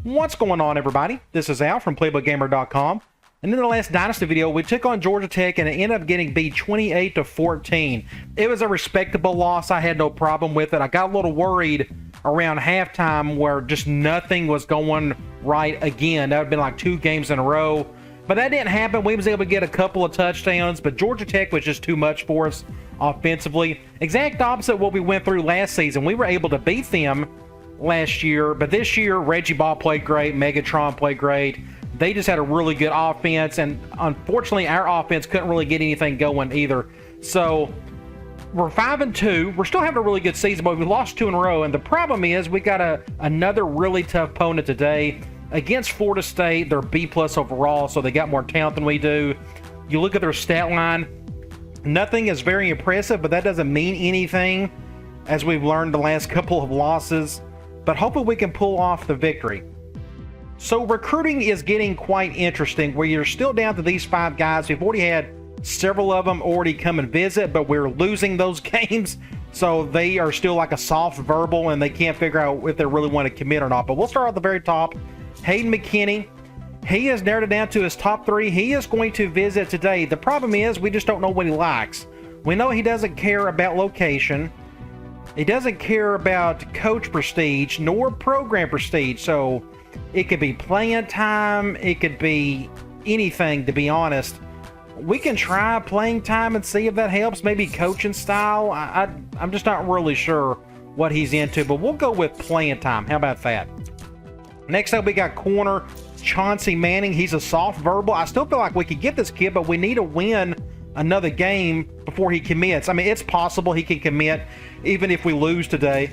What's going on, everybody? This is Al from PlaybookGamer.com. And in the last Dynasty video, we took on Georgia Tech and it ended up getting beat 28-14. It was a respectable loss. I had no problem with it. I got a little worried around halftime where just nothing was going right again. That would have been like 2 games in a row. But that didn't happen. We was able to get a couple of touchdowns, but Georgia Tech was just too much for us offensively. Exact opposite of what we went through last season. We were able to beat them last year, but this year Reggie Ball played great, Megatron played great. They just had a really good offense, and unfortunately our offense couldn't really get anything going either. So we're 5-2. We're still having a really good season, but we lost 2 in a row, and the problem is we got another really tough opponent today against Florida State. They're B+ overall, so they got more talent than we do. You look at their stat line, nothing is very impressive, but that doesn't mean anything, as we've learned the last couple of losses. But hopefully we can pull off the victory. So recruiting is getting quite interesting, where you're still down to these 5 guys. We've already had several of them already come and visit, but we're losing those games. So they are still like a soft verbal, and they can't figure out if they really want to commit or not. But we'll start at the very top. Hayden McKinney, he has narrowed it down to his top 3. He is going to visit today. The problem is we just don't know what he likes. We know he doesn't care about location. He doesn't care about coach prestige nor program prestige. So it could be playing time. It could be anything, to be honest. We can try playing time and see if that helps. Maybe coaching style. I'm just not really sure what he's into, but we'll go with playing time. How about that? Next up, we got corner Chauncey Manning. He's a soft verbal. I still feel like we could get this kid, but we need to win another game before he commits. I mean, it's possible he can commit even if we lose today,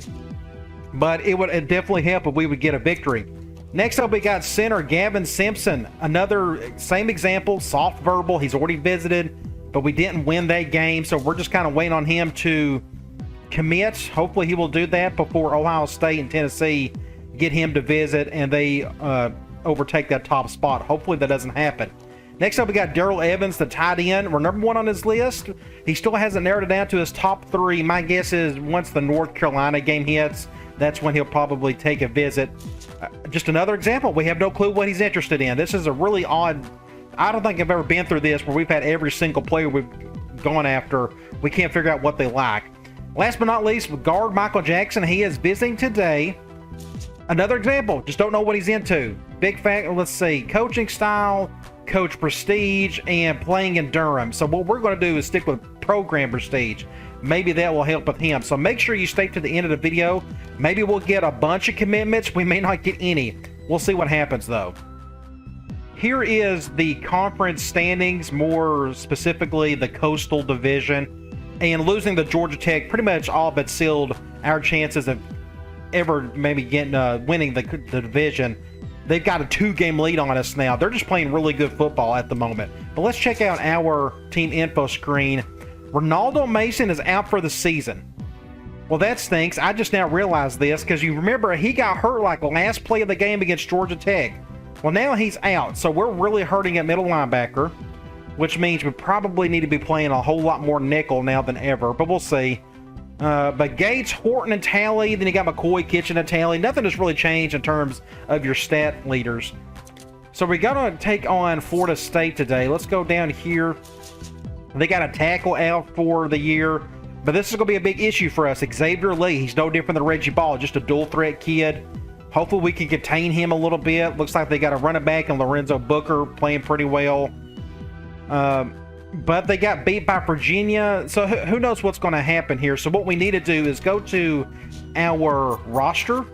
but it would definitely help if we would get a victory. Next up, we got center Gavin Simpson. Another same example, soft verbal. He's already visited, but we didn't win that game, so we're just kind of waiting on him to commit. Hopefully he will do that before Ohio State and Tennessee get him to visit and they overtake that top spot. Hopefully that doesn't happen. Next up, we got Darrell Evans, the tight end. We're number 1 on his list. He still hasn't narrowed it down to his top 3. My guess is once the North Carolina game hits, that's when he'll probably take a visit. Just another example. We have no clue what he's interested in. This is a really odd... I don't think I've ever been through this where we've had every single player we've gone after. We can't figure out what they like. Last but not least, guard Michael Jackson. He is visiting today. Another example. Just don't know what he's into. Big fact. Let's see. Coaching style, coach prestige, and playing in Durham. So what we're going to do is stick with program prestige. Maybe that will help with him. So make sure you stay to the end of the video. Maybe we'll get a bunch of commitments. We may not get any. We'll see what happens though. Here is the conference standings, more specifically the Coastal Division. And losing to Georgia Tech pretty much all but sealed our chances of ever maybe getting winning the division. They've got a 2-game lead on us now. They're just playing really good football at the moment. But let's check out our team info screen. Ronaldo Mason is out for the season. Well, that stinks. I just now realized this because you remember he got hurt like the last play of the game against Georgia Tech. Well, now he's out, so we're really hurting at middle linebacker, which means we probably need to be playing a whole lot more nickel now than ever, but we'll see. But Gates, Horton, and Talley, then you got McCoy, Kitchen, and Talley. Nothing has really changed in terms of your stat leaders. So we're going to take on Florida State today. Let's go down here. They got a tackle out for the year, but this is going to be a big issue for us. Xavier Lee, he's no different than Reggie Ball, just a dual threat kid. Hopefully we can contain him a little bit. Looks like they got a running back and Lorenzo Booker playing pretty well. But they got beat by Virginia, so who knows what's going to happen here. So what we need to do is go to our roster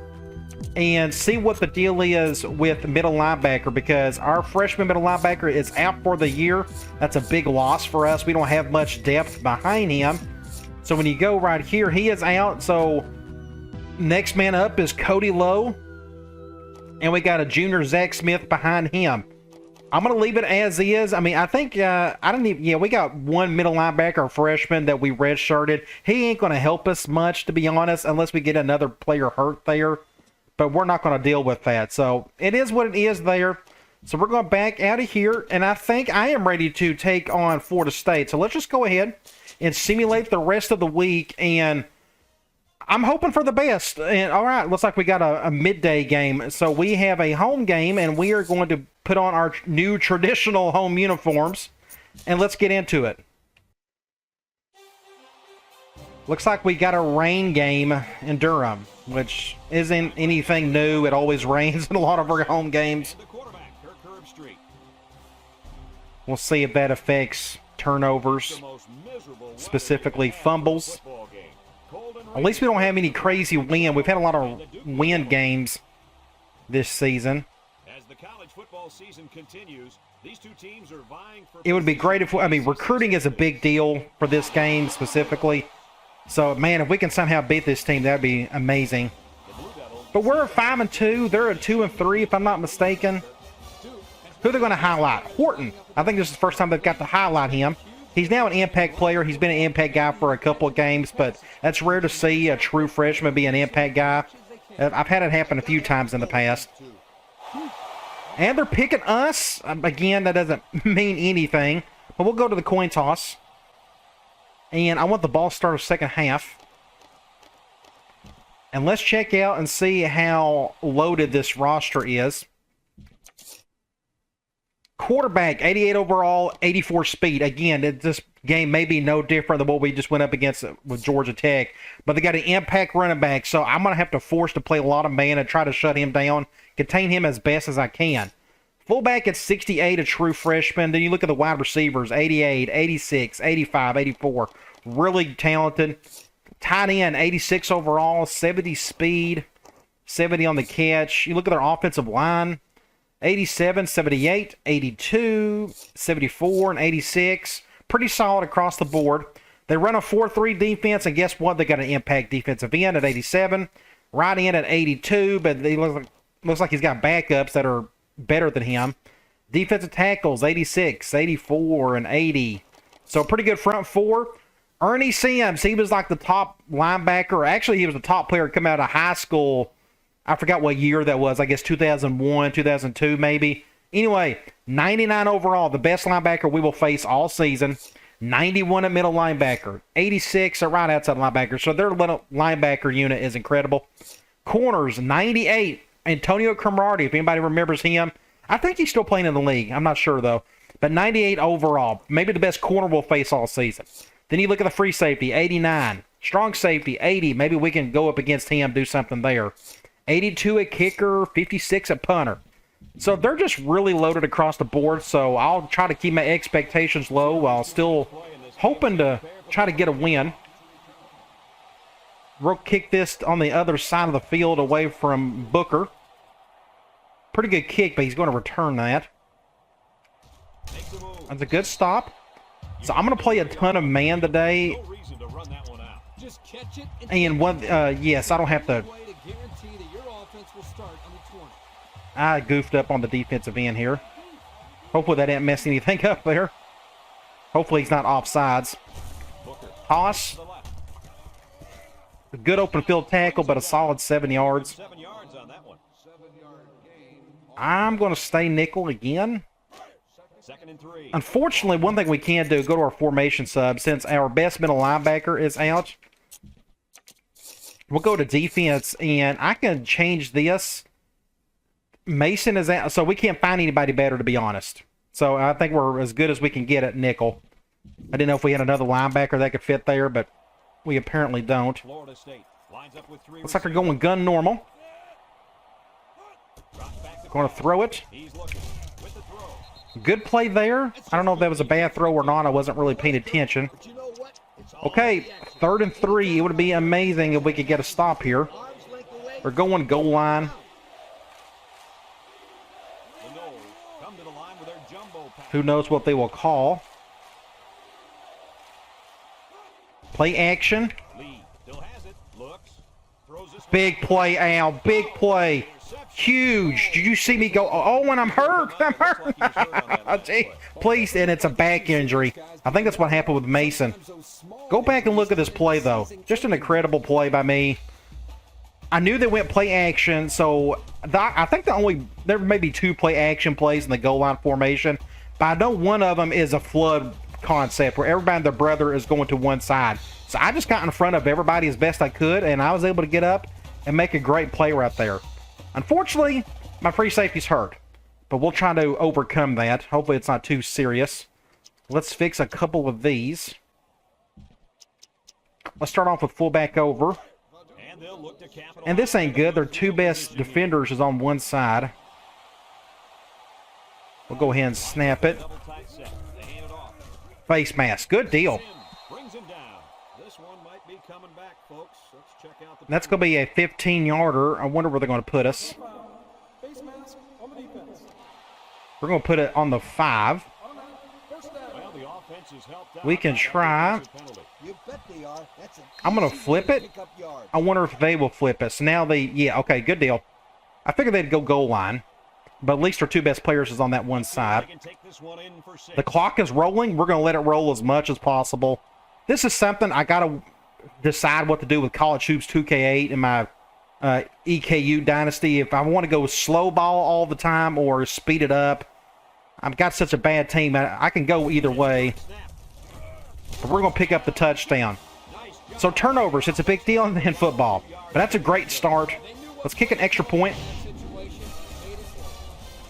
and see what the deal is with middle linebacker, because our freshman middle linebacker is out for the year. That's a big loss for us. We don't have much depth behind him. So when you go right here, he is out. So next man up is Cody Lowe, and we got a junior Zach Smith behind him. I'm going to leave it as is. I mean, I think, I don't even, yeah, we got one middle linebacker, a freshman that we redshirted. He ain't going to help us much, to be honest, unless we get another player hurt there. But we're not going to deal with that. So it is what it is there. So we're going back out of here, and I think I am ready to take on Florida State. So let's just go ahead and simulate the rest of the week, and I'm hoping for the best. And all right, looks like we got a midday game. So we have a home game, and we are going to put on our new traditional home uniforms. And let's get into it. Looks like we got a rain game in Durham, which isn't anything new. It always rains in a lot of our home games. We'll see if that affects turnovers, specifically fumbles. At least we don't have any crazy wind. We've had a lot of wind games this season. As the college football season continues, these two teams are vying for. It would be great if, I mean, recruiting is a big deal for this game specifically. So, man, if we can somehow beat this team, that'd be amazing. But we're at 5-2. They're at 2-3, if I'm not mistaken. Who are they going to highlight? Horton. I think this is the first time they've got to highlight him. He's now an impact player. He's been an impact guy for a couple of games, but that's rare to see a true freshman be an impact guy. I've had it happen a few times in the past. And they're picking us. Again, that doesn't mean anything. But we'll go to the coin toss. And I want the ball to start second half. And let's check out and see how loaded this roster is. Quarterback, 88 overall, 84 speed. Again, this game may be no different than what we just went up against with Georgia Tech. But they got an impact running back, so I'm going to have to force to play a lot of man and try to shut him down, contain him as best as I can. Fullback at 68, a true freshman. Then you look at the wide receivers, 88, 86, 85, 84. Really talented. Tight end, 86 overall, 70 speed, 70 on the catch. You look at their offensive line, 87, 78, 82, 74, and 86. Pretty solid across the board. They run a 4-3 defense, and guess what? They got an impact defensive end at 87, right end at 82, but he looks like he's got backups that are better than him. Defensive tackles, 86, 84, and 80. So a pretty good front four. Ernie Sims, he was like the top linebacker. Actually, he was the top player coming out of high school. I forgot what year that was. I guess 2001, 2002 maybe. Anyway, 99 overall, the best linebacker we will face all season. 91 at middle linebacker. 86 at right outside linebacker. So their little linebacker unit is incredible. Corners, 98. Antonio Cromartie, if anybody remembers him. I think he's still playing in the league. I'm not sure, though. But 98 overall. Maybe the best corner we'll face all season. Then you look at the free safety, 89. Strong safety, 80. Maybe we can go up against him, do something there. 82 at kicker, 56 at punter. So they're just really loaded across the board, so I'll try to keep my expectations low while still hoping to try to get a win. We'll kick this on the other side of the field away from Booker. Pretty good kick, but he's going to return that. That's a good stop. So I'm going to play a ton of man today. And yes, I don't have to. I goofed up on the defensive end here. Hopefully that didn't mess anything up there. Hopefully he's not offsides. Toss. A good open field tackle, but a solid 7 yards. I'm going to stay nickel again. Unfortunately, one thing we can do, go to our formation sub, since our best middle linebacker is out. We'll go to defense, and I can change this. Mason is out, so we can't find anybody better, to be honest. So I think we're as good as we can get at nickel. I didn't know if we had another linebacker that could fit there, but we apparently don't. Looks like they're going gun normal. Going to throw it. Good play there. I don't know if that was a bad throw or not. I wasn't really paying attention. Okay, 3rd and 3. It would be amazing if we could get a stop here. We're going goal line. Who knows what they will call. Play action. Big play, Al. Big play. Huge. Did you see me go? Oh, and I'm hurt. I'm hurt. Please, and it's a back injury. I think that's what happened with Mason. Go back and look at this play, though. Just an incredible play by me. I knew they went play action, so I think there may be 2 play action plays in the goal line formation, but I know one of them is a flood concept where everybody and their brother is going to one side. So I just got in front of everybody as best I could, and I was able to get up and make a great play right there. Unfortunately, my free safety's hurt, but we'll try to overcome that. Hopefully it's not too serious. Let's fix a couple of these. Let's start off with fullback over. And this ain't good. Their two best defenders is on one side. We'll go ahead and snap it. Face mask. Good deal. That's going to be a 15-yarder. I wonder where they're going to put us. We're going to put it on the 5. We can try. I'm going to flip it. I wonder if they will flip it. So now they, yeah, okay, good deal. I figured they'd go goal line, but at least our two best players is on that one side. The clock is rolling. We're going to let it roll as much as possible. This is something I got to decide what to do with College Hoops 2K8 in my EKU Dynasty. If I want to go slow ball all the time or speed it up. I've got such a bad team. I can go either way. But we're going to pick up the touchdown. So turnovers, it's a big deal in football. But that's a great start. Let's kick an extra point.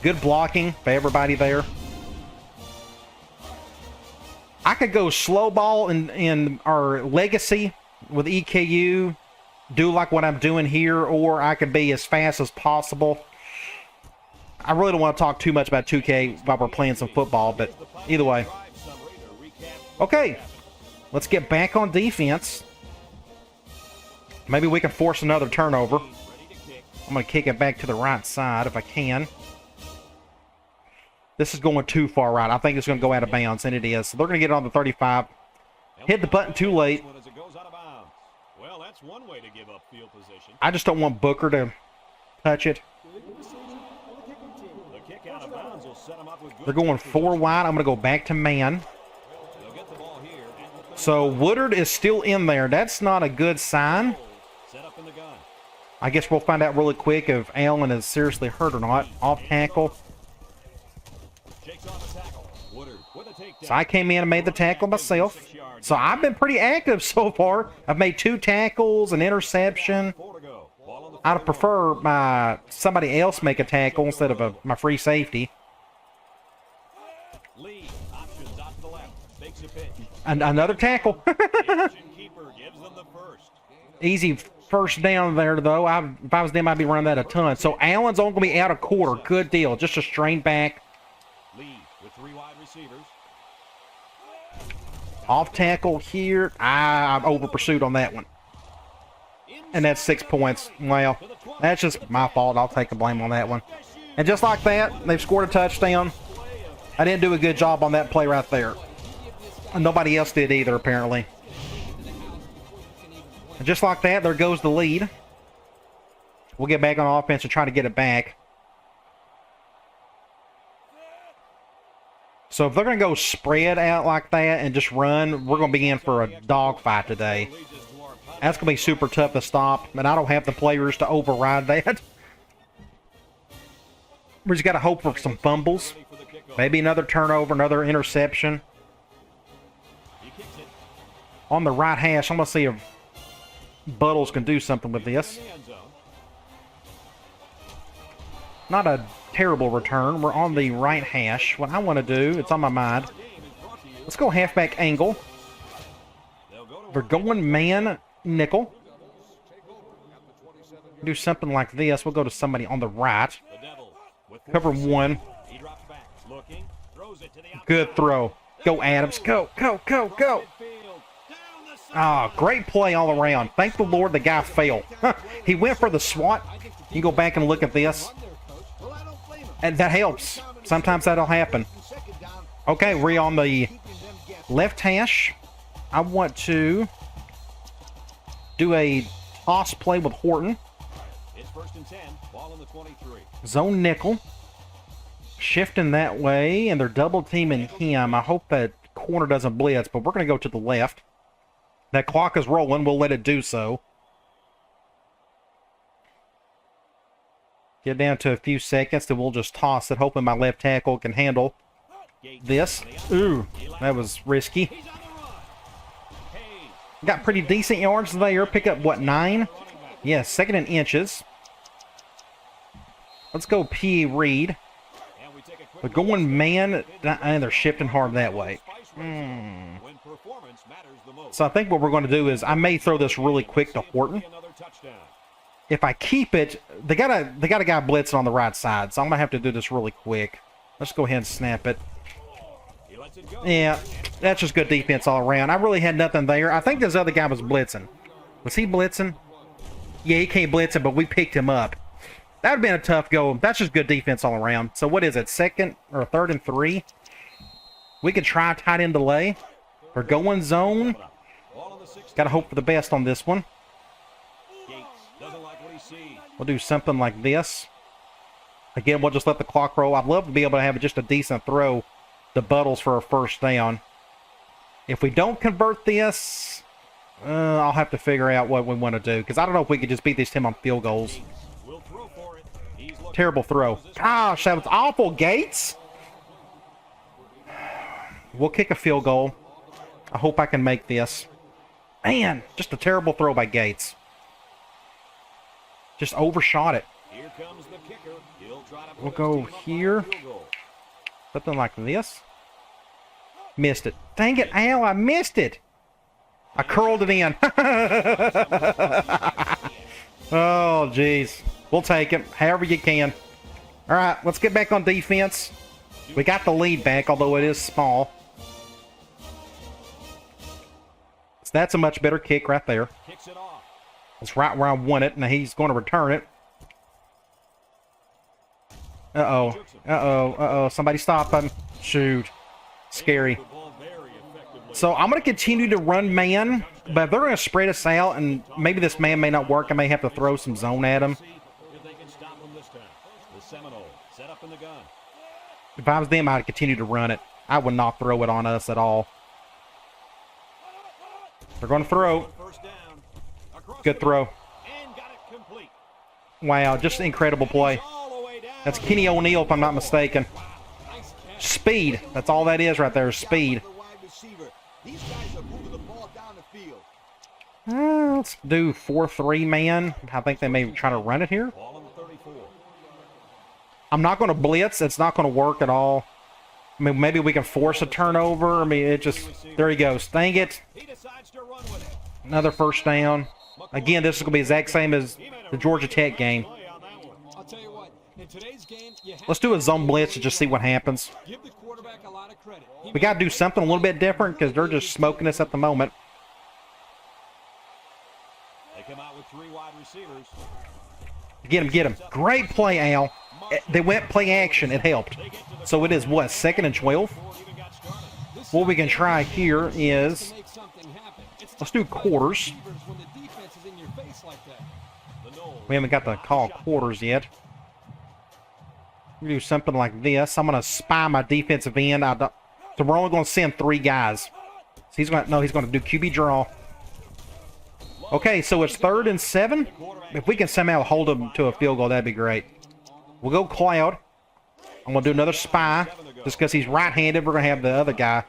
Good blocking by everybody there. I could go slow ball in our legacy with EKU, do like what I'm doing here, or I could be as fast as possible. I really don't want to talk too much about 2K while we're playing some football, but either way. Okay, let's get back on defense. Maybe we can force another turnover. I'm going to kick it back to the right side if I can. This is going too far right. I think it's going to go out of bounds, and it is. So they're going to get it on the 35. Hit the button too late. I just don't want Booker to touch it. They're going 4 wide. I'm going to go back to man. So Woodard is still in there. That's not a good sign. I guess we'll find out really quick if Allen is seriously hurt or not. Off tackle. So I came in and made the tackle myself. So I've been pretty active so far. I've made 2 tackles, an interception. I'd prefer somebody else make a tackle instead of my free safety. And another tackle. Easy first down there, though. If I was them, I'd be running that a ton. So Allen's only going to be out a quarter. Good deal. Just a strain back. Off tackle here. I'm over pursued on that one. And that's 6 points. Well, that's just my fault. I'll take the blame on that one. And just like that, they've scored a touchdown. I didn't do a good job on that play right there. And nobody else did either, apparently. And just like that, there goes the lead. We'll get back on offense and try to get it back. So if they're going to go spread out like that and just run, we're going to be in for a dogfight today. That's going to be super tough to stop, and I don't have the players to override that. We just got to hope for some fumbles. Maybe another turnover, another interception. On the right hash, I'm going to see if Buttles can do something with this. Not a terrible return. We're on the right hash. What I want to do, it's on my mind. Let's go halfback angle. They're going man nickel. Do something like this. We'll go to somebody on the right. Cover 1. Good throw. Go Adams. Go, go, go, go. Ah, great play all around. Thank the Lord the guy failed. He went for the swat. You can go back and look at this. And that helps. Sometimes that'll happen. Okay, we're on the left hash. I want to do a toss play with Horton. Zone nickel. Shifting that way, and they're double teaming him. I hope that corner doesn't blitz, but we're going to go to the left. That clock is rolling. We'll let it do so. Get down to a few seconds, then we'll just toss it, hoping my left tackle can handle this. Ooh, that was risky. He's on the run. Hayes. Got pretty decent yards there. Pick up, what, 9? Yeah, second in inches. Let's go P. Reed. And we take a quick They're going man, and they're shifting hard that way. when performance matters the most. So I think what we're going to do is I may throw this really quick to Horton. Another touchdown. If I keep it, they got a guy blitzing on the right side, so I'm gonna have to do this really quick. Let's go ahead and snap it. He lets it go. Yeah, that's just good defense all around. I really had nothing there. I think this other guy was blitzing. Was he blitzing? Yeah, he came blitzing, but we picked him up. That would have been a tough go. That's just good defense all around. So what is it, second or third and 3? We could try tight end delay. We're going zone. Ball on the 16. Got to hope for the best on this one. Gates doesn't like what he sees. We'll do something like this. Again, we'll just let the clock roll. I'd love to be able to have just a decent throw to Buttles for a first down. If we don't convert this, I'll have to figure out what we want to do, because I don't know if we could just beat this team on field goals. Will throw for it. He's looking. Terrible throw. Gosh, that was awful, Gates. We'll kick a field goal. I hope I can make this. Man, just a terrible throw by Gates. Just overshot it. Here comes the kicker. He'll try to put We'll his go team up on a here. field goal. Something like this. Missed it. Dang it, Al, I missed it. I curled it in. Oh, jeez. We'll take it, however you can. All right, let's get back on defense. We got the lead back, although it is small. So that's a much better kick right there. Kicks it off. It's right where I want it. Now he's going to return it. Uh-oh. Uh-oh. Uh-oh. Somebody stop him. Shoot. Scary. The ball very effectively. So I'm going to continue to run man, but if they're going to spread us out, and maybe this man may not work, I may have to throw some zone at him. See if they can stop him this time. The Seminole set up in the gun. If I was them, I'd continue to run it. I would not throw it on us at all. They're going to throw. First down. Across Good the throw. middle, and got it complete. Wow, just an incredible play. All the way down. That's Kenny O'Neal, if I'm not mistaken. Nice catch. Speed. That's all that is right there, is speed. The wide receiver. These guys are moving the ball down the field. Let's do 4-3 man. I think they may try to run it here. Ball on the 34. I'm not going to blitz. It's not going to work at all. I mean, maybe we can force a turnover. I mean, it just... There he goes. Dang it. He decides to run with it. Another first down. Again, this is going to be the exact same as the Georgia Tech game. Play on that one. I'll tell you what, in today's game, you have Let's do a zone blitz and just see what happens. to give the quarterback a lot of credit. He We got to do something a little bit different because they're just smoking us at the moment. They come out with 3 wide receivers. Get him, get him. Great play, Al. They went play action. It helped. So it is, what, 2nd and 12? Before it even got started. This What we can is try here is... to make something happen. It's Let's do quarters. when the defense is in your face like that. The Noles. We haven't got to call quarters yet. We do something like this. I'm going to spy my defensive end. So we're only going to send 3 guys. So he's going to, no, he's going to do QB draw. Okay, so it's 3rd and 7. If we can somehow hold them to a field goal, that'd be great. We'll go Cloud. I'm going to do another spy. Just because he's right-handed, we're going to have the other guy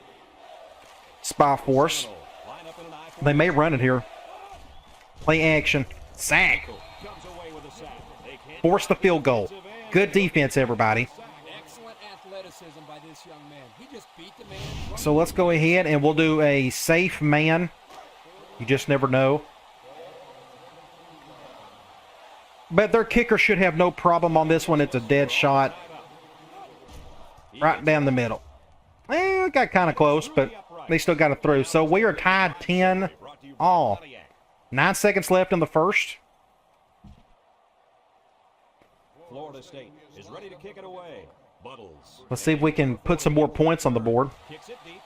spy for us. Line up in an eye for They may run it here. Play action. Sack. comes away with a sack. They can't Force the field goal. Good defense, everybody. Excellent athleticism by this young man. He just beat the man. So let's go ahead and we'll do a safe man. You just never know. But their kicker should have no problem on this one. It's a dead shot. Right down the middle. Well, it got kind of close, but they still got it through. So we are tied 10 all. 9 seconds left in the first. Florida State is ready to kick it away. Buttles Let's see if we can put some more points on the board. kicks it deep.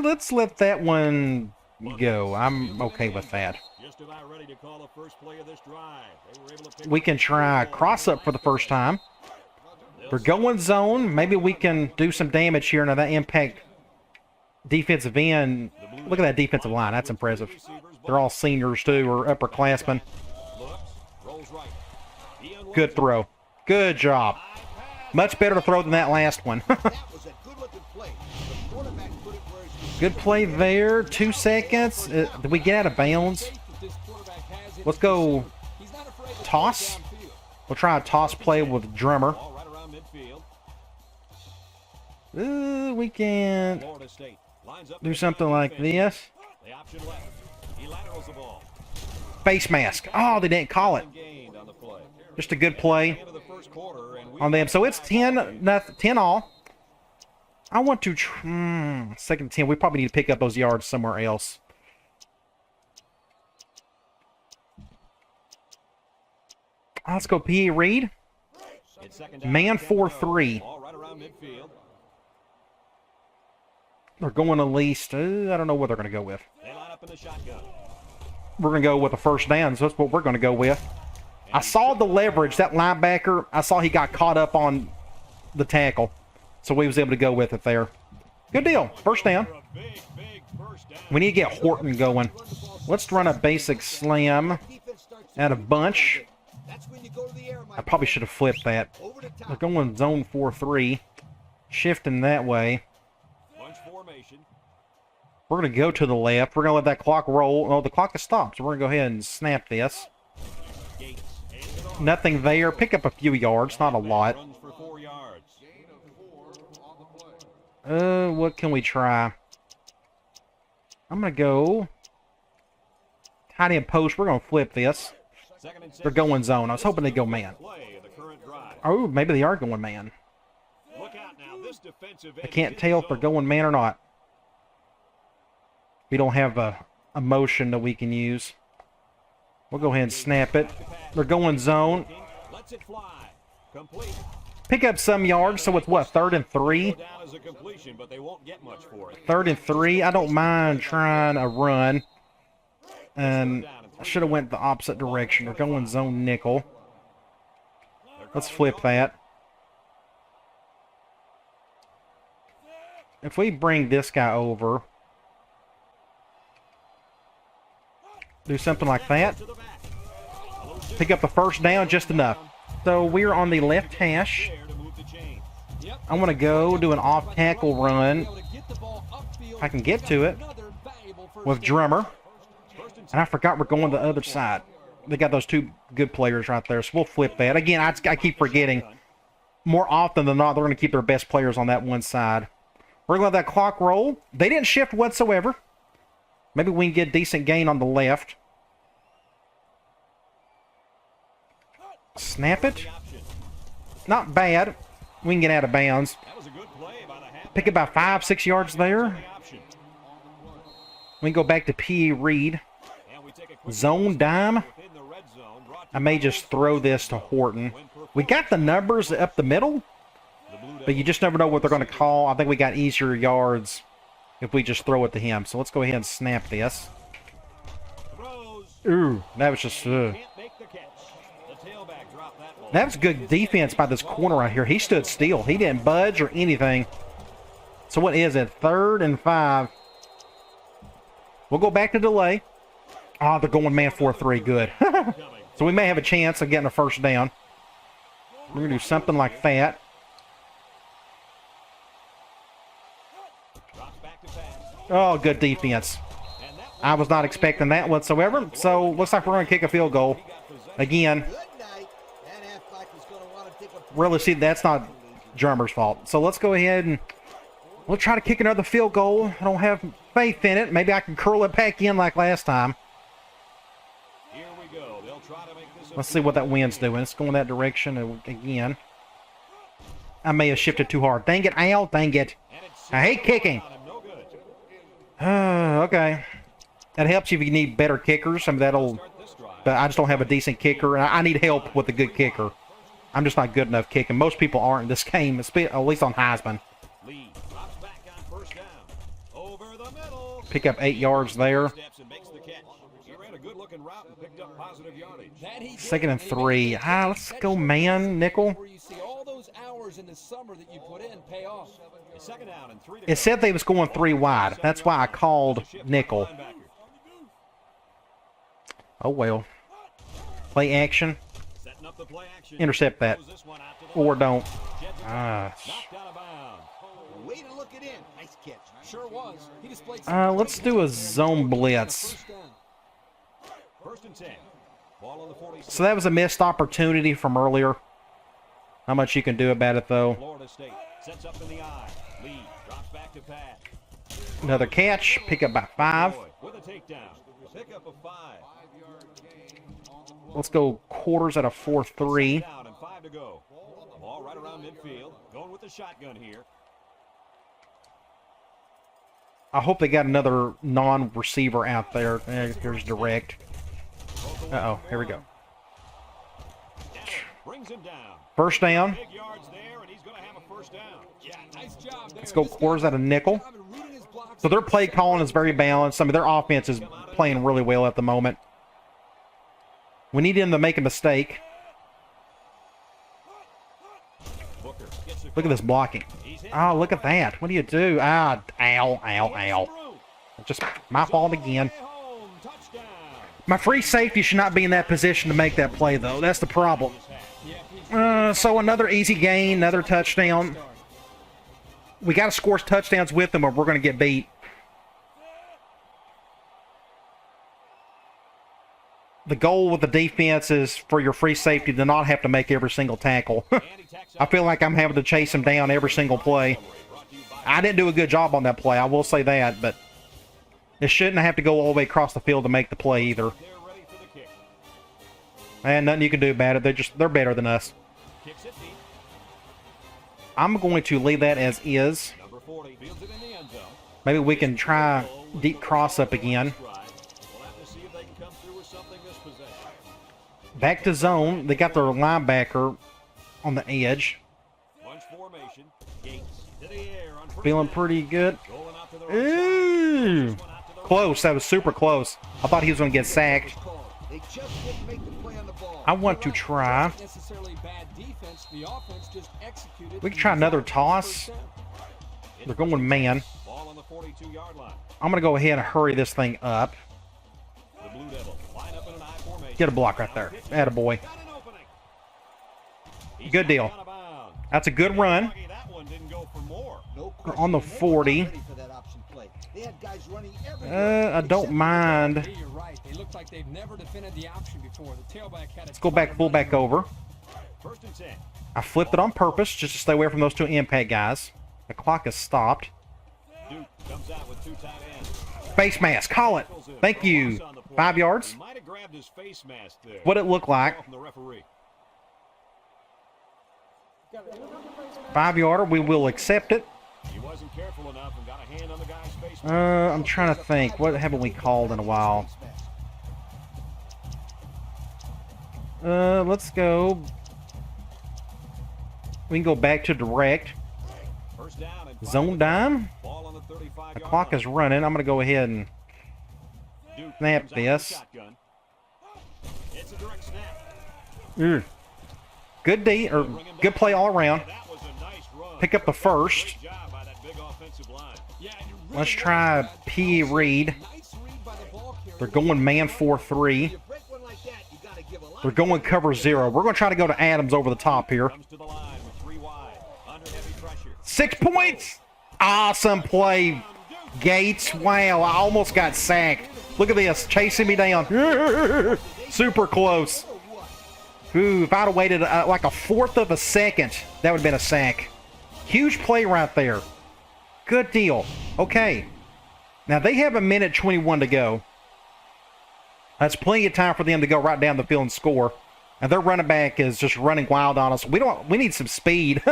Let's let that one go. I'm okay with that. Just about ready to call the first play of this drive. They were able to pick We up can the try field goal. cross up for the first time. We're going zone. Maybe we can do some damage here. Now that impact defensive end. Look at that defensive line. That's impressive. They're all seniors too, or upperclassmen. Looks, rolls right. He unloads Good it. throw. Good job. High Much better to throw than that last one. That was a good-looking play. The quarterback put it where he Good play there. 2 seconds. Did we get out of bounds? Let's go toss. We'll try a toss play with Drummer. Ball right around midfield. We can Florida State lines up do something like this. the option left. He laterals the ball. Face mask. Oh, they didn't call it. Gained on the play. Just a good play Into the first quarter, and we on them. So it's 10 all. I want to second 10. We probably need to pick up those yards somewhere else. Let's go P. Reed. it's second down. Man 4-3. Ball right around midfield. They're going at least, I don't know what they're going to go with. They line up in the shotgun. We're going to go with a first down, so that's what we're going to go with. I saw the leverage. That linebacker, I saw he got caught up on the tackle, so we was able to go with it there. Good deal. First down. For a big, big first down. We need to get Horton going. Let's run a basic slam defense starts at a bunch. That's when you go to the air, my I probably should have flipped that. over the They're top. going zone 4-3. Shifting that way. Bunch formation. We're going to go to the left. We're going to let that clock roll. Oh, the clock has stopped, so we're going to go ahead and snap this. Gates. Hands it off. Nothing there. Pick up a few yards, not a lot. Runs for 4 yards. What can we try? I'm going to go tight end post. We're going to flip this. Second and 6. They're going zone. I was hoping they'd go man. Play of the current drive. Oh, maybe they are going man. Look out now. This defensive I end can't is tell if they're zone. going man or not. We don't have a motion that we can use. We'll go ahead and snap it. They're going zone. Lets it fly. Complete. Pick up some yards, so it's what, 3rd and 3? Go down as a completion, but they won't get much for it. 3rd and 3. I don't mind trying a run. And I should have went the opposite direction. They're going zone nickel. Let's flip that. If we bring this guy over, do something like that. To the back. Pick up the first down just enough. So we're on the left hash. There to move the chain. Yep. I'm going to go do an off tackle run. Able to get the ball upfield. If I can get to it Another valuable first with down. Drummer. And I forgot we're going the other side. They got those 2 good players right there, so we'll flip that. Again, I keep forgetting. More often than not, they're going to keep their best players on that one side. We're going to let that clock roll. They didn't shift whatsoever. Maybe we can get a decent gain on the left. Snap it. Option. Not bad. We can get out of bounds. That was a good play by the half. Pick about 5-6 yards there. Option. We can go back to P. Reed. And we take a quick Zone dime. within the red zone. Brought to I may just throw this to Horton. We got the numbers up the middle, but you just never know what they're going to call. I think we got easier yards if we just throw it to him. So let's go ahead and snap this. throws. Ooh, that was just... Can't make the catch. The tailback dropped that ball. That was good defense by this corner right here. He stood still. He didn't budge or anything. So what is it? 3rd and 5. We'll go back to delay. Oh, they're going man 4-3. Good. So we may have a chance of getting a first down. We're going to do something like that. Drops back to pass. Oh, good defense. And that I was not expecting that whatsoever. So looks like we're going to kick a field goal. Again, Good night. That halfback is going to want to take a really, see, that's not Drummer's fault. So let's go ahead and we'll try to kick another field goal. I don't have faith in it. Maybe I can curl it back in like last time. Here we go. They'll try to make this a Let's see what that wind's doing. It's going that direction again. I may have shifted too hard. Dang it, Al. Dang it. and it's I hate kicking. on him. No good. Okay. That helps you if you need better kickers. I mean, that'll... Start this drive. But I just don't have a decent kicker. And I need help with a good kicker. I'm just not good enough kicking. Most people aren't in this game, at least on Heisman. Lee drops back on first down. Over the middle. Pick up 8 yards there. Steps and makes the catch. He ran a good-looking route and picked up positive yardage. That he did. 2nd and 3. Let's go man, nickel. Where you see all those hours in the summer that you put in pay off. Second down and 3 to It go. said they was going 3 wide. That's why I called nickel. Linebacker. Oh, well. Play action. Setting up the play action. Intercept that. Throws this one out to the Or left. don't. Jets Knocked out of bounds. Way to look it in. Nice catch. Sure was. He displayed some Let's do a zone blitz. First and 10. Ball on the 46. So that was a missed opportunity from earlier. Not much you can do about it, though. Florida State sets up in the eye. Lee drops back to pass. Another catch. Pick up by 5. With a takedown. Pick up a 5. Let's go quarters at a 4-3. Down and 5 to go. Ball right around midfield. Going with the shotgun here. I hope they got another non-receiver out there. Here's direct. Uh-oh, here we go. Brings him down. First down. Big yards there, and he's going to have a first down. Yeah, nice job there. Let's go quarters at a nickel. So their play calling is very balanced. I mean, their offense is playing really well at the moment. We need him to make a mistake. Look at this blocking. Oh, look at that. What do you do? Ah, ow, ow, ow. Just my fault again. My free safety should not be in that position to make that play, though. That's the problem. So another easy gain, another touchdown. We got to score touchdowns with them or we're going to get beat. The goal with the defense is for your free safety to not have to make every single tackle. I feel like I'm having to chase him down every single play. I didn't do a good job on that play, I will say that, but it shouldn't have to go all the way across the field to make the play either. And nothing you can do about it. They're better than us. I'm going to leave that as is. Maybe we can try deep cross up again. Back to zone. They got their linebacker on the edge. Feeling pretty good. Ooh. Close. That was super close. I thought he was going to get sacked. I want to try. We can try another toss. They're going man. I'm going to go ahead and hurry this thing up. Get a block right there. Attaboy. Good deal. That's a good run. We're on the 40. I don't mind. Let's go back, full back over. I flipped it on purpose just to stay away from those two impact guys. The clock has stopped. Face mask. Call it. Thank you. 5 yards. What it looked like. 5-yarder. We will accept it. I'm trying to think. What haven't we called in a while? Let's go. We can go back to direct. Zone dime. The clock is running. I'm going to go ahead and snap this. Good good play all around. Pick up the first. Let's try P. Reed. They're going man 4-3. They're going cover 0. We're going to try to go to Adams over the top here. 6 points. Awesome play, Gates. Wow, I almost got sacked. Look at this, chasing me down. Super close. Ooh, if I'd have waited like a fourth of a second, that would have been a sack. Huge play right there. Good deal. Okay. Now, they have 1:21 to go. That's plenty of time for them to go right down the field and score. And their running back is just running wild on us. We need some speed.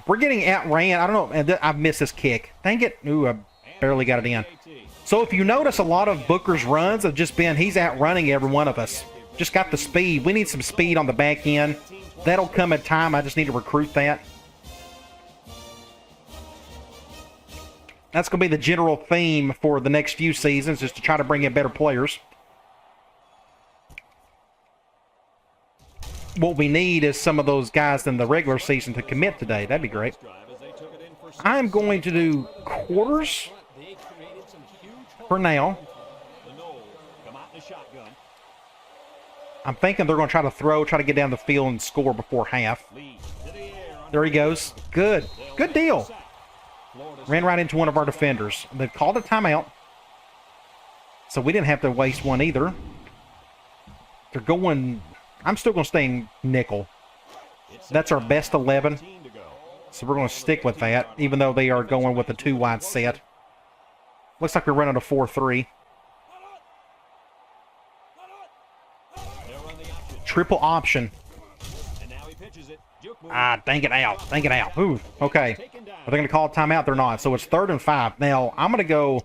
We're getting outran. I don't know. And I've missed this kick. Dang it. Ooh, I barely got it in. So if you notice, a lot of Booker's runs have just been he's outrunning every one of us. Just got the speed. We need some speed on the back end. That'll come in time. I just need to recruit that. That's going to be the general theme for the next few seasons, is to try to bring in better players. What we need is some of those guys in the regular season to commit today. That'd be great. I'm going to do quarters for now. I'm thinking they're going to try to get down the field and score before half. There he goes. Good. Good deal. Ran right into one of our defenders. They've called a timeout. So we didn't have to waste one either. They're going... I'm still going to stay in nickel. That's our best 11. So we're going to stick with that, even though they are going with a 2-wide set. Looks like we're running a 4-3. Triple option. Ah, dang it out. Dang it out. Ooh, okay. Are they going to call a timeout? They're not. So it's 3rd and 5. Now, I'm going to go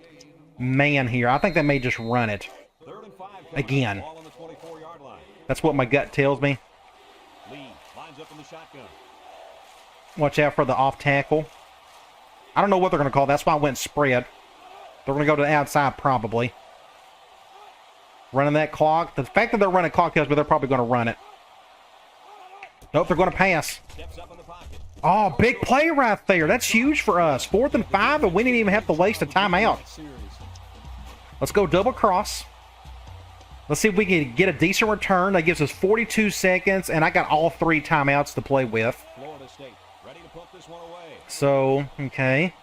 man here. I think they may just run it again. That's what my gut tells me. Watch out for the off tackle. I don't know what they're going to call. That's why I went spread. They're going to go to the outside probably. Running that clock. The fact that they're running clock tells me they're probably going to run it. Nope, they're going to pass. Oh, big play right there. That's huge for us. 4th and 5, and we didn't even have to waste a timeout. Let's go double cross. Let's see if we can get a decent return. That gives us 42 seconds, and I got all 3 timeouts to play with. So, okay.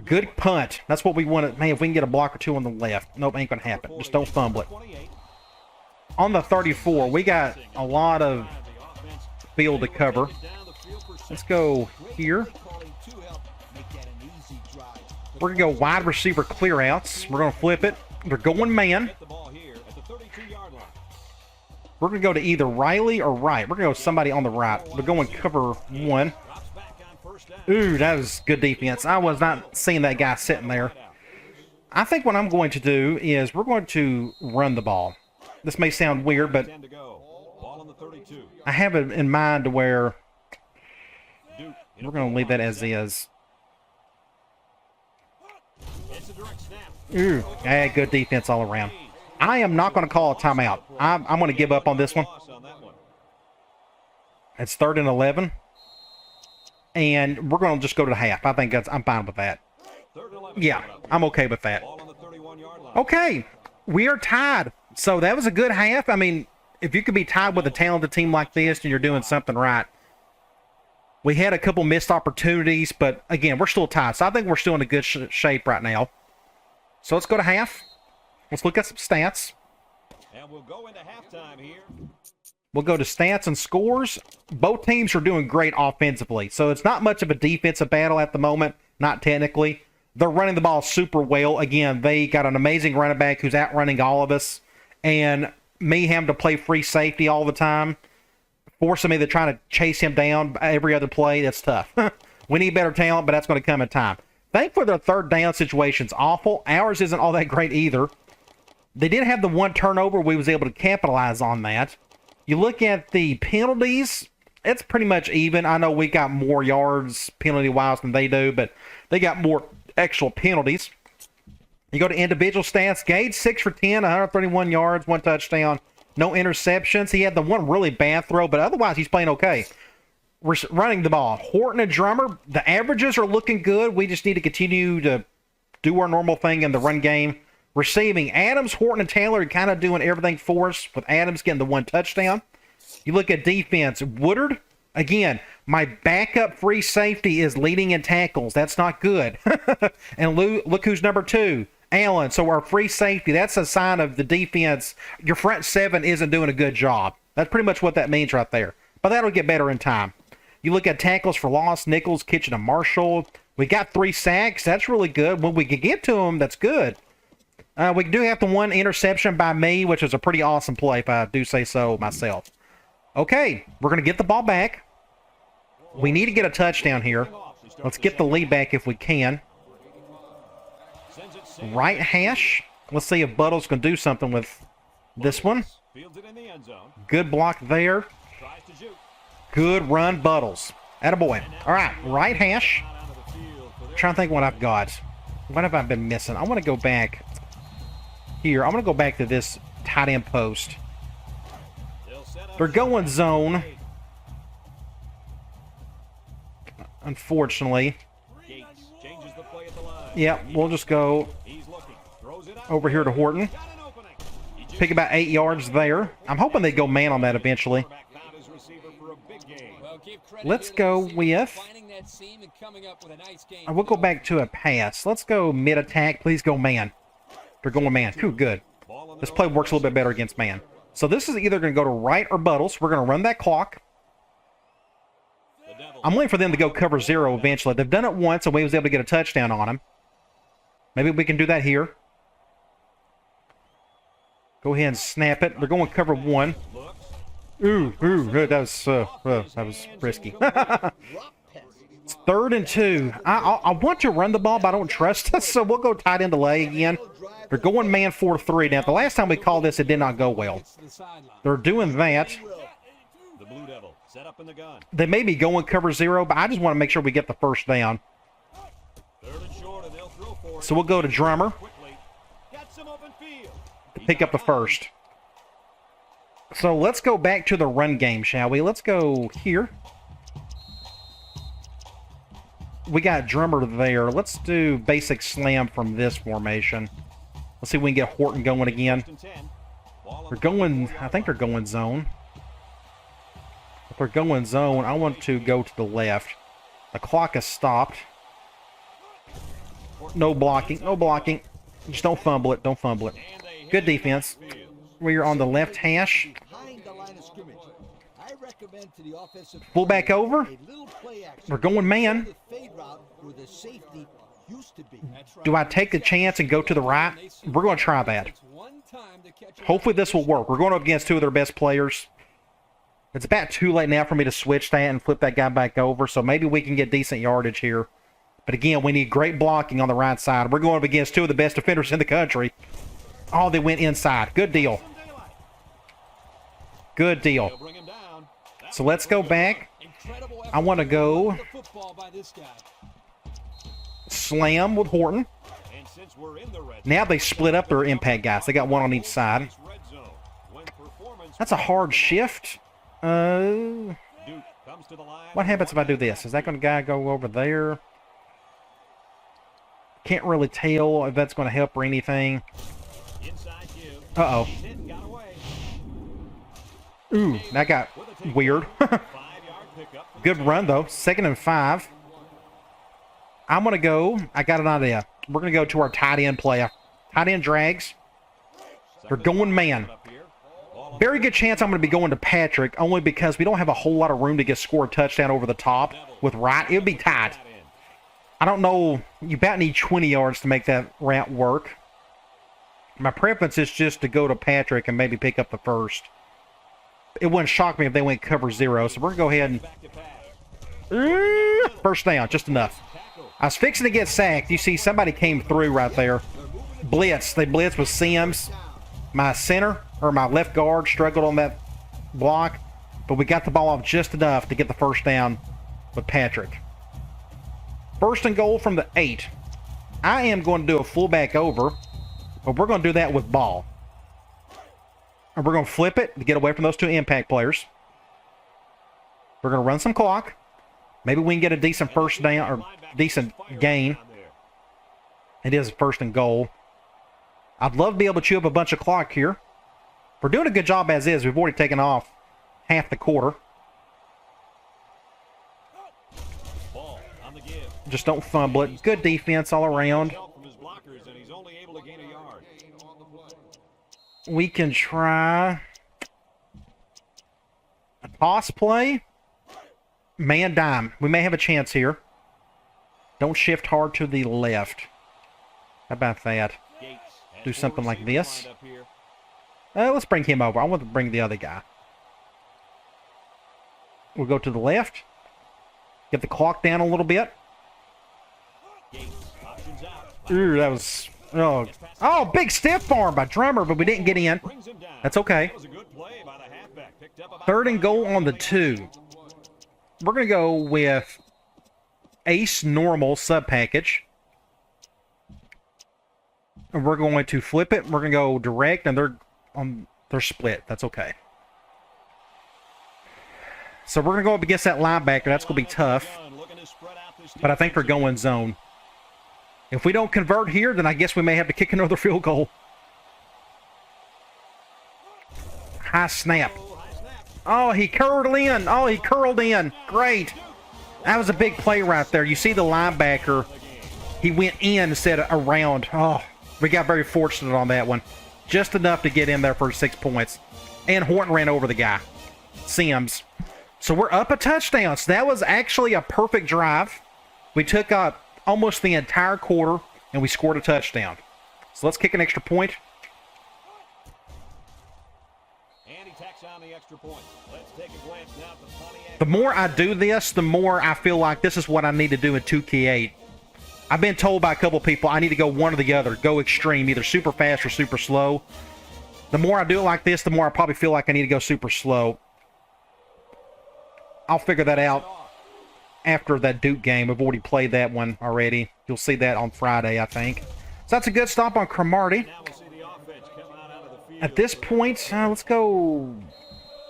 Good punt. That's what we wanted. Man, if we can get a block or 2 on the left. Nope, ain't going to happen. Just don't fumble it. On the 34, we got a lot of field to cover. Let's go here. We're going to go wide receiver clear outs. We're going to flip it. They're going man. We're going to go to either Riley or right. We're going to go with somebody on the right. We're going cover 1. Ooh, that was good defense. I was not seeing that guy sitting there. I think what I'm going to do is we're going to run the ball. This may sound weird, but I have it in mind to where we're going to leave that as is. Ooh, good defense all around. I am not going to call a timeout. I'm going to give up on this one. It's 3rd and 11. And we're going to just go to the half. I think I'm fine with that. Yeah, I'm okay with that. Okay, we are tied. So that was a good half. I mean, if you could be tied with a talented team like this and you're doing something right. We had a couple missed opportunities, but again, we're still tied. So I think we're still in a good shape right now. So let's go to half. Let's look at some stats. And we'll go into halftime here. We'll go to stats and scores. Both teams are doing great offensively. So it's not much of a defensive battle at the moment. Not technically. They're running the ball super well. Again, they got an amazing running back who's outrunning all of us. And me having to play free safety all the time, forcing me to try to chase him down every other play, that's tough. We need better talent, but that's going to come in time. Thankfully, their 3rd down situation's awful. Ours isn't all that great either. They did have the 1 turnover. We was able to capitalize on that. You look at the penalties, it's pretty much even. I know we got more yards penalty-wise than they do, but they got more actual penalties. You go to individual stats. Gage, 6 for 10, 131 yards, 1 touchdown, no interceptions. He had the one really bad throw, but otherwise he's playing okay. We're running the ball. Horton and Drummer, the averages are looking good. We just need to continue to do our normal thing in the run game. Receiving, Adams, Horton, and Taylor are kind of doing everything for us, with Adams getting the 1 touchdown. You look at defense. Woodard, again, my backup free safety is leading in tackles. That's not good. And look who's number 2. Allen. So our free safety, that's a sign of the defense. Your front 7 isn't doing a good job. That's pretty much what that means right there. But that'll get better in time. You look at tackles for loss, Nichols, Kitchen, and Marshall. We got 3 sacks. That's really good. When we can get to them, that's good. We do have the 1 interception by me, which is a pretty awesome play, if I do say so myself. Okay, we're going to get the ball back. We need to get a touchdown here. Let's get the lead back if we can. Right hash. Let's see if Buttles can do something with this one. Good block there. Good run, Buttles. Attaboy. All right, right hash. Trying to think what I've got. What have I been missing? I want to go back here. I'm going to go back to this tight end post. They're going zone. Unfortunately. Yeah, we'll just go over here to Horton. Pick about 8 yards there. I'm hoping they go man on that eventually. for a big game. Well, give credit Let's here to the go receivers with... finding that seam and coming up with a nice game. We'll go back to a pass. Let's go mid-attack. Please go man. They're going man. Cool, good. This play works a little bit better against man. So this is either going to go to right or Buttles. We're going to run that clock. I'm waiting for them to go cover 0 eventually. They've done it once, and we was able to get a touchdown on them. Maybe we can do that here. Go ahead and snap it. They're going cover 1. Ooh, that was risky. It's 3rd and 2. I want to run the ball, but I don't trust us, so we'll go tight end delay again. They're going man 4-3. Now, the last time we called this, it did not go well. They're doing that. The Blue Devil set up in the gun. They may be going cover 0, but I just want to make sure we get the first down. 3rd and short, and they'll throw for it. So we'll go to Drummer Quickly. Got some open field. to pick up the first. So let's go back to the run game, shall we? Let's go here. We got Drummer there. Let's do basic slam from this formation. Let's see if we can get Horton going again. They're going, I think they're going zone. If they're going zone, I want to go to the left. The clock has stopped. No blocking, no blocking. Just don't fumble it, don't fumble it. Good defense. We're on the left hash. Behind the line of scrimmage. I recommend to the offensive Full back over. a little play action. We're going man. The fade route where the safety used to be. Do I take the chance and go to the right? We're going to try that. Hopefully this will work. We're going up against 2 of their best players. It's about too late now for me to switch that and flip that guy back over, so maybe we can get decent yardage here. But again, we need great blocking on the right side. We're going up against 2 of the best defenders in the country. Oh, they went inside. Good deal. Good deal. So let's go back. I want to go slam with Horton. Now they split up their impact guys. They got 1 on each side. That's a hard shift. What happens if I do this? Is that going to go over there? Can't really tell if that's going to help or anything. Uh-oh. Ooh, that got weird. Good run, though. 2nd and 5. I'm going to go. I got an idea. We're going to go to our tight end play. Tight end drags. They're going man. Very good chance I'm going to be going to Patrick, only because we don't have a whole lot of room to score a touchdown over the top with Wright. It would be tight. I don't know. You about need 20 yards to make that route work. My preference is just to go to Patrick and maybe pick up the first. It wouldn't shock me if they went cover 0, so we're going to go ahead and... First down, just enough. I was fixing to get sacked. You see, somebody came through right there. Blitz. They blitzed with Sims. My center, or my left guard, struggled on that block, but we got the ball off just enough to get the first down with Patrick. 1st and goal from the 8. I am going to do a fullback over, but we're going to do that with ball. And we're going to flip it to get away from those 2 impact players. We're going to run some clock. Maybe we can get a decent first down or decent gain. It is 1st and goal. I'd love to be able to chew up a bunch of clock here. We're doing a good job as is. We've already taken off half the quarter. Just don't fumble it. Good defense all around. We can try a toss play. Man dime. We may have a chance here. Don't shift hard to the left. How about that? Do something like this. Let's bring him over. I want to bring the other guy. We'll go to the left. Get the clock down a little bit. Ooh, that was... Oh, big stiff arm by Drummer, but we didn't get in. That's okay. 3rd and goal on the 2. We're going to go with Ace Normal sub package. And we're going to flip it. We're going to go direct, and they're split. That's okay. So we're going to go up against that linebacker. That's going to be tough. But I think they're going zone. If we don't convert here, then I guess we may have to kick another field goal. High snap. Oh, he curled in. Oh, he curled in. Great. That was a big play right there. You see the linebacker. He went in instead of around. Oh, we got very fortunate on that one. Just enough to get in there for 6 points. And Horton ran over the guy. Sims. So we're up a touchdown. So that was actually a perfect drive. We took up almost the entire quarter, and we scored a touchdown. So let's kick an extra point. And he tacks on the extra point. Let's take a glance now at the Pontiac. The more I do this, the more I feel like this is what I need to do in 2K8. I've been told by a couple people I need to go one or the other. Go extreme, either super fast or super slow. The more I do it like this, the more I probably feel like I need to go super slow. I'll figure that out after that Duke game. We've already played that one already. You'll see that on Friday, I think. So that's a good stop on Cromartie. Now we'll see the offense coming out of the field. At this point, let's go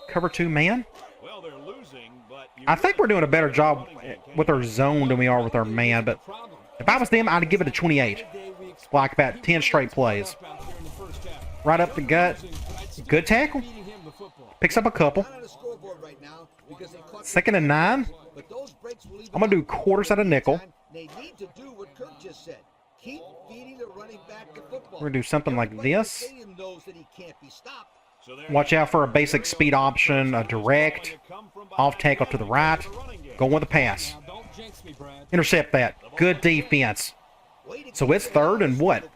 cover 2 man. Well, they're losing, but I think we're doing a better job with our zone than we are with our man, but if I was them, I'd give it a 28. Like about 10 straight plays. Right up the gut. Good tackle. Picks up a couple. Not on the scoreboard right now because they caught 2nd and 9. but those breaks will leave I'm going to do quarters out of nickel. They need to do what Kirk just said. Keep feeding the running back the football. We're going to do something like Everybody in the this. stadium knows that he can't be stopped. So there Watch out for a basic speed option, a direct, off tackle to the right, go with the pass. Now, don't jinx me, Brad. Intercept that. Good defense. So it's 3rd and what?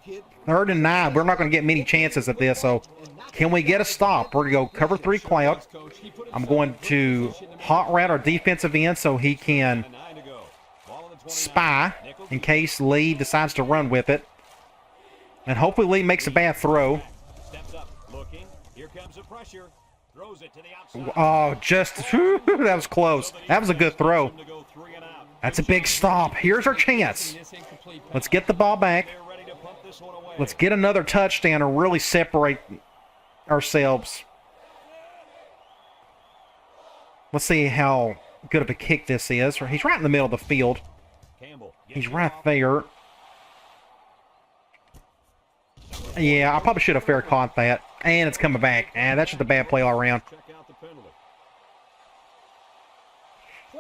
3rd and 9. We're not going to get many chances at this, so can we get a stop? We're going to go cover 3 cloud. I'm going to hot route our defensive end so he can 9 to go. Ball on the 29. spy in case Lee decides to run with it. And hopefully Lee makes a bad throw. Steps up, looking. Here comes the pressure. Throws it to the outside. Oh, just, whew, that was close. That was a good throw. To go 3 and out. That's a big stop. Here's our chance. Let's get the ball back. They're ready to punt this one away. Let's get another touchdown and really separate ourselves. Let's see how good of a kick this is. He's right in the middle of the field. Campbell. He's right there. Yeah, I probably should have fair caught that. And it's coming back. And that's just a bad play all around. Check out the penalty.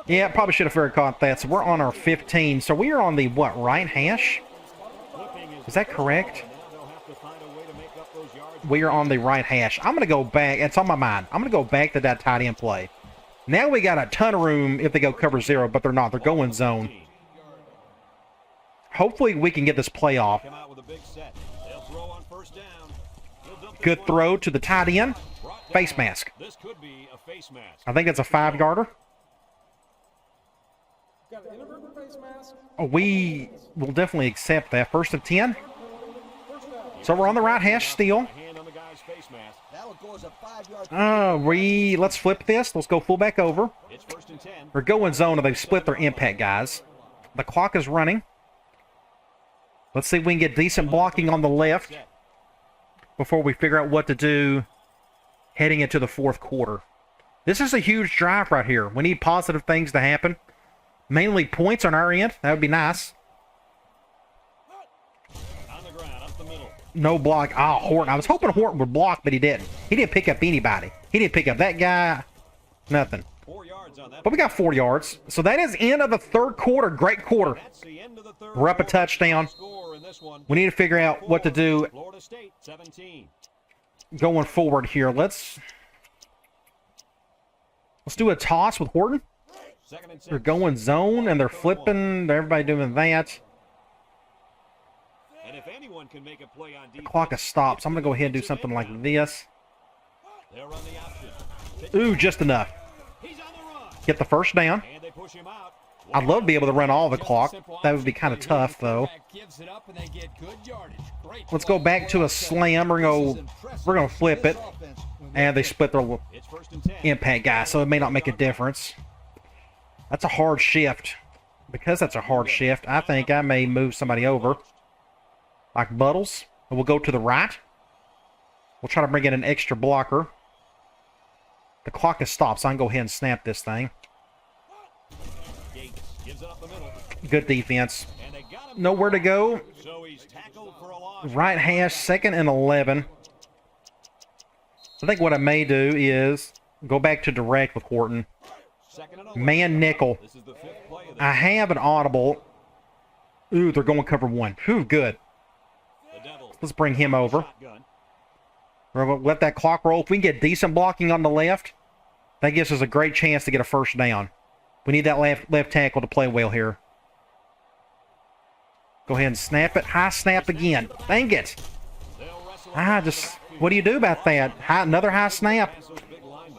Yeah, probably should have fair caught that. So we're on our 15. So we are on the, what, right hash? Is that correct? They'll have to find a way to make up those yards. We are on the right hash. I'm going to go back. It's on my mind. I'm going to go back to that tight end play. Now we got a ton of room if they go cover 0, but they're not. They're going zone. Hopefully we can get this play off. Come out with a big set. They'll throw on 1st down. He'll dump this Good one. throw to the tight end. Brought down. Face mask. This could be a face mask. I think it's a 5-yarder. Got an inverted face mask. Oh, we will definitely accept that. 1st and 10. So we're on the right hash still. Hand on the guy's face mask. That will go as a 5-yard. Let's flip this. Let's go fullback over. It's 1st and 10. We're going zone, and they've split their impact guys. The clock is running. Let's see if we can get decent blocking on the left before we figure out what to do heading into the 4th quarter. This is a huge drive right here. We need positive things to happen. Mainly points on our end. That would be nice. On the ground, up the middle. No block. Oh, Horton. I was hoping Horton would block, but he didn't. He didn't pick up anybody. He didn't pick up that guy. Nothing. 4 yards on that. But we got 4 yards. So that is end of the 3rd quarter. Great quarter. That's the end of the 3rd. We're up a touchdown. Score in this one. We need to figure out what to do Florida State 17. going forward here. Let's do a toss with Horton. 2nd and 6. They're going zone, and they're flipping. Everybody doing that. And if anyone can make a play on defense, Clock is stopped, so I'm going to go ahead and do something like this. they'll run the option. Ooh, just enough. He's on the run. Get the 1st down. And they push him out. I'd love to be able to run all the clock. That would be kind of tough, though. Gives it up and they get good yardage. Great Let's go back to a slam. We're gonna flip it, and they split their It's 1st and 10. impact guy, so it may not make a difference. That's a hard shift. Because that's a hard shift, I think I may move somebody over. Like Buttles. And we'll go to the right. We'll try to bring in an extra blocker. The clock is stopped, so I can go ahead and snap this thing. Gates gives it up the middle. Good defense. And they got him. Nowhere to go. So he's tackled for a loss. Right hash, 2nd and 11. I think what I may do is Go back to direct with Horton. Second and Man nickel. This is the fifth play of the I have an audible. Ooh, they're going cover one. Whew, good. Devils. Let's bring him over. Shotgun. We're going to let that clock roll. If we can get decent blocking on the left, that gives us a great chance to get a first down. We need that left tackle to play well here. Go ahead and snap it. High snap again. Dang it. What do you do about that? Another high snap.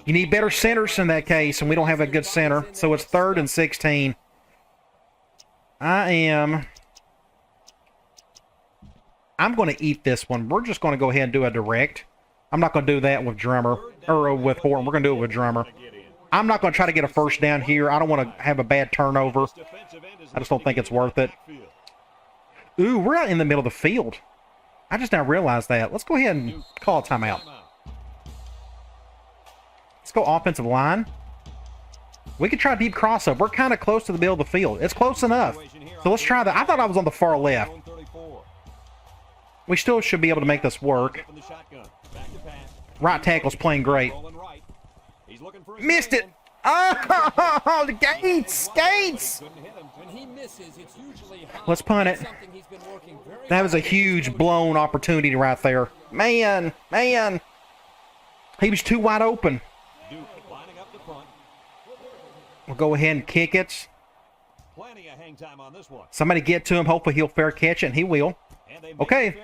You need better centers in that case, and we don't have a good center. So it's 3rd and 16. I'm going to eat this one. We're just going to go ahead and do a direct. I'm not going to do that with Drummer, or with Horton. We're going to do it with Drummer. I'm not going to try to get a first down here. I don't want to have a bad turnover. I just don't think it's worth it. Ooh, we're out in the middle of the field. I just now realized that. Let's go ahead and call a timeout. Let's go offensive line. We could try deep crossover. We're kind of close to the middle of the field. It's close enough. So let's try that. I thought I was on the far left. We still should be able to make this work. Right tackle's playing great. Missed it. Oh, the Gates! Gates! Let's punt it. That was a huge blown opportunity right there. Man. He was too wide open. We'll go ahead and kick it. Somebody get to him. Hopefully he'll fair catch it, and he will. Okay.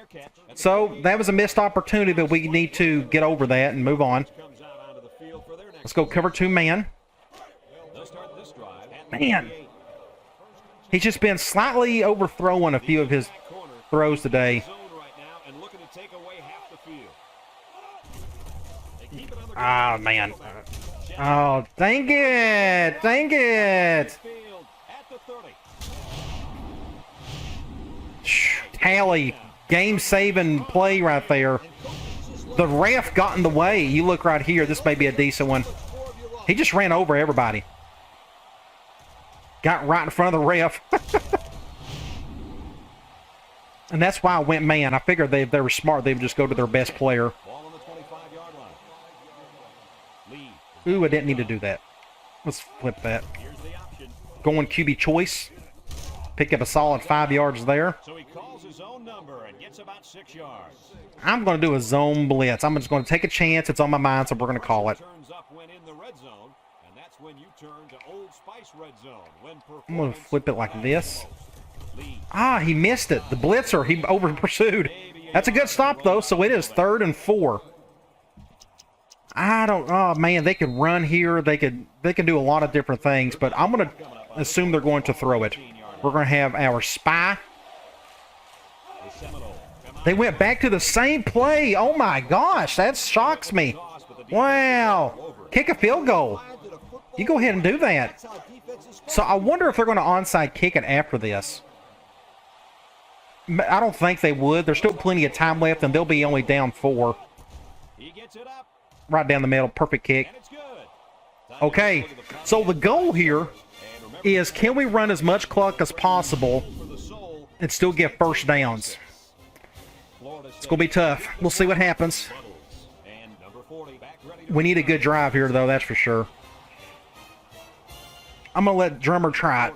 So that was a missed opportunity, but we need to get over that and move on. Let's go cover 2 man. Man. He's just been slightly overthrowing a few of his throws today. Ah, man. Oh, dang it. Dang it. Tally. Game-saving play right there. The ref got in the way. You look right here. This may be a decent one. He just ran over everybody. Got right in front of the ref. And that's why I went man. I figured they were smart. They would just go to their best player. Ooh, I didn't need to do that. Let's flip that. Going QB choice. Pick up a solid 5 yards there. So he calls his own number and gets about 6 yards. I'm going to do a zone blitz. I'm just going to take a chance. It's on my mind, so we're going to call it. Turns up when in the red zone, and that's when you turn to Old Spice red zone. I'm going to flip it like this. Ah, he missed it. The blitzer, he over pursued. That's a good stop, though, so it is 3rd and 4. Oh, man, they can run here. They can do a lot of different things, but I'm going to assume they're going to throw it. We're going to have our spy. They went back to the same play. Oh, my gosh, that shocks me. Wow. Kick a field goal. You go ahead and do that. So I wonder if they're going to onside kick it after this. I don't think they would. There's still plenty of time left, and they'll be only down 4. Right down the middle. Perfect kick. Okay, so the goal here is, can we run as much clock as possible and still get first downs? It's going to be tough. We'll see what happens. We need a good drive here, though, that's for sure. I'm going to let Drummer try it.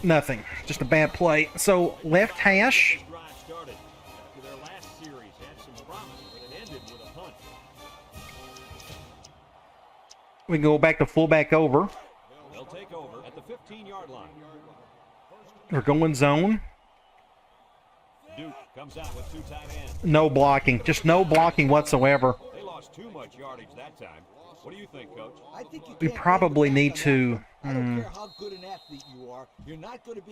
Nothing. Just a bad play. So, left hash. We can go back to fullback over. They'll take over at the 15-yard line. They're going zone. Duke comes out with 2 tight ends. No blocking. Just no blocking whatsoever. They lost too much yardage that time. What do you think, Coach? We probably need to... I'm going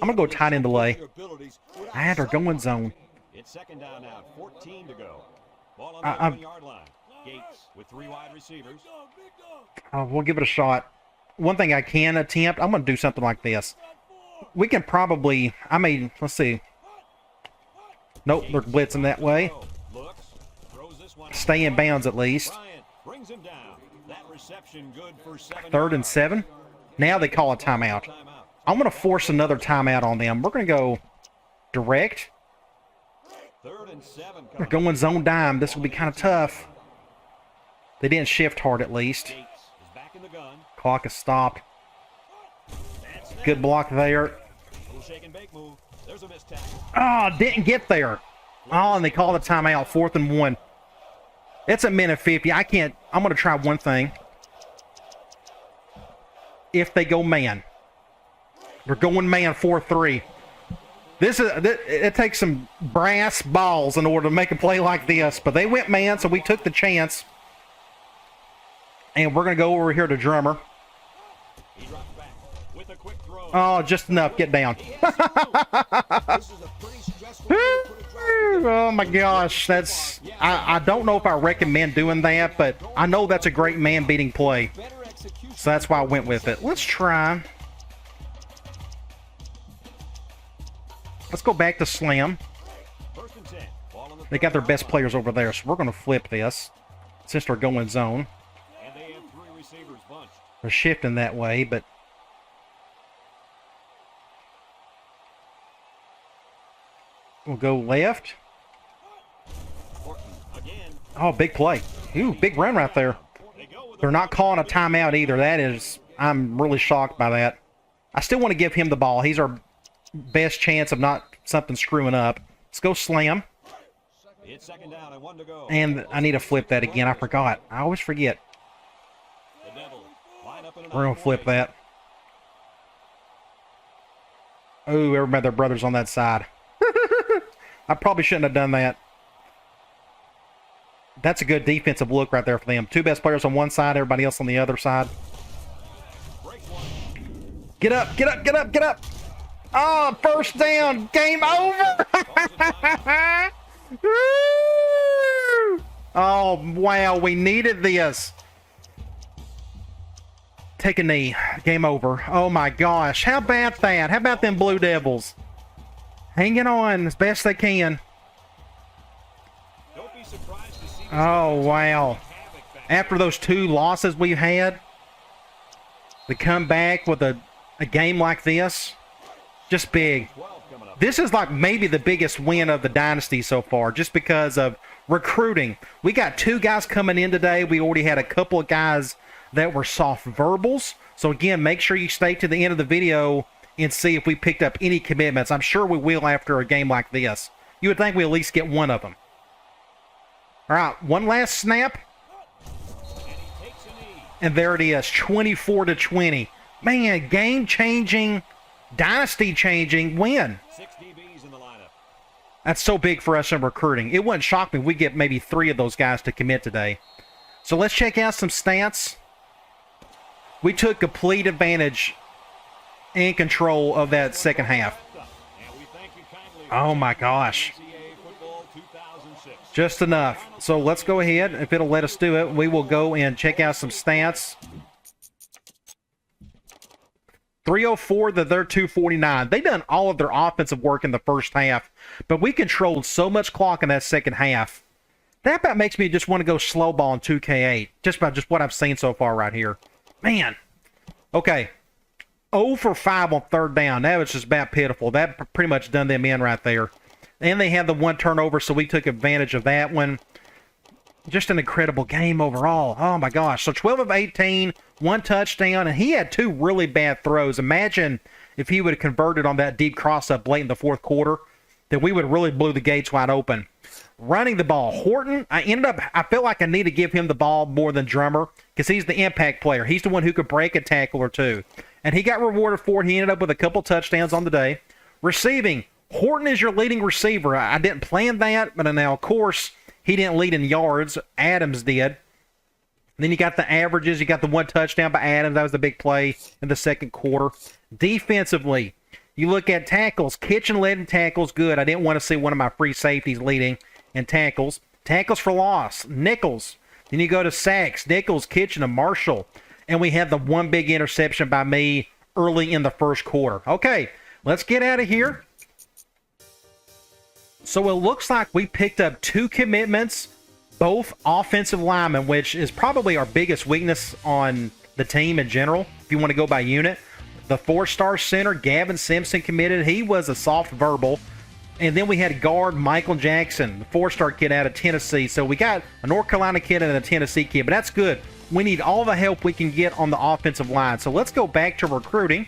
to go tight end delay. They're going zone. It's 2nd down now, 14 to go. Ball on the 1-yard line. Gates with 3 wide receivers. We'll give it a shot. One thing I can attempt, I'm going to do something like this. We can probably, let's see. Nope, they're blitzing that way. Stay in bounds at least. 3rd and 7. Now they call a timeout. I'm going to force another timeout on them. We're going to go direct. They're going zone dime. This will be kind of tough. They didn't shift hard at least. Gates is back in the gun. Clock is stopped. That's Good block there. little shake and bake move. There's a missed tackle. Oh, didn't get there. Oh, and they call the timeout. 4th and 1. It's a minute 50. I can't. I'm going to try one thing. If they go man. We're going man 4-3. It takes some brass balls in order to make a play like this. But they went man, so we took the chance. And we're going to go over here to Drummer. He drops back with a quick throw. Oh, just enough. Get down. This is a pretty stressful way to put a drive together. Oh my gosh, that's I don't know if I recommend doing that, but I know that's a great man beating play. Better execution. So that's why I went with it. Let's try. Let's go back to Slam. 1st and 10. Ball on the They got their 30-yard best line. players over there, so we're going to flip this since they're going zone. And they have 3 receivers bunched. They're shifting that way, but we'll go left. Horton again. Oh, big play. Ooh, big run right there. They go with They're not calling a timeout either. That is, I'm really shocked by that. I still want to give him the ball. He's our best chance of not something screwing up. Let's go Slam. It's 2nd down and 1 to go. And I need to flip that again. I forgot. I always forget. The Devils line up in an We're going to flip formation. that. Oh, everybody, their brothers on that side. I probably shouldn't have done that. That's a good defensive look right there for them. 2 best players on one side, everybody else on the other side. Breaks one. Get up, get up, get up, get up. Oh, 1st down. Game over. Woo! Oh, wow. We needed this. Take a knee. Game over. Oh, my gosh. How about that? How about them Blue Devils? Hanging on as best they can. Don't be surprised to see this Oh, wow. havoc back. After those 2 losses we've had, to come back with a game like this, just big. 12 coming up. This is like maybe the biggest win of the Dynasty so far, just because of recruiting. We got 2 guys coming in today. We already had a couple of guys that were soft verbals. So again, make sure you stay to the end of the video and see if we picked up any commitments. I'm sure we will after a game like this. You would think we at least get one of them. All right, one last snap. And he takes a knee. And there it is, 24-20. Man, game-changing, dynasty-changing win. 6 DBs in the lineup. That's so big for us in recruiting. It wouldn't shock me if we get maybe 3 of those guys to commit today. So let's check out some stats. We took complete advantage and control of that second half. And we thank you kindly. Oh my gosh. NCAA football 2006. Just enough. So let's go ahead. If it'll let us do it, we will go and check out some stats. 304 to their 249. They done all of their offensive work in the first half, but we controlled so much clock in that second half. That about makes me just want to go slow ball in 2K8, just by just what I've seen so far right here. Man. Okay. 0 for 5 on 3rd down. That was just about pitiful. That pretty much done them in right there. And they had the 1 turnover, so we took advantage of that one. Just an incredible game overall. Oh, my gosh. So 12 of 18, 1 touchdown, and he had 2 really bad throws. Imagine if he would have converted on that deep cross-up late in the 4th quarter, then we would have really blew the gates wide open. Running the ball. Horton, I feel like I need to give him the ball more than Drummer because he's the impact player. He's the one who could break a tackle or 2. And he got rewarded for it. He ended up with a couple touchdowns on the day. Receiving. Horton is your leading receiver. I didn't plan that, but now, of course, he didn't lead in yards. Adams did. Then you got the averages. You got the 1 touchdown by Adams. That was the big play in the 2nd quarter. Defensively, you look at tackles. Kitchen led in tackles. Good. I didn't want to see one of my free safeties leading in tackles. Tackles for loss. Nichols. Then you go to sacks. Nichols, Kitchen, and Marshall. And we had the 1 big interception by me early in the 1st quarter. Okay, let's get out of here. So it looks like we picked up 2 commitments, both offensive linemen, which is probably our biggest weakness on the team in general, if you want to go by unit. The 4-star center, Gavin Simpson, committed. He was a soft verbal. And then we had guard Michael Jackson, the 4-star kid out of Tennessee. So we got a North Carolina kid and a Tennessee kid, but that's good. We need all the help we can get on the offensive line. So let's go back to recruiting,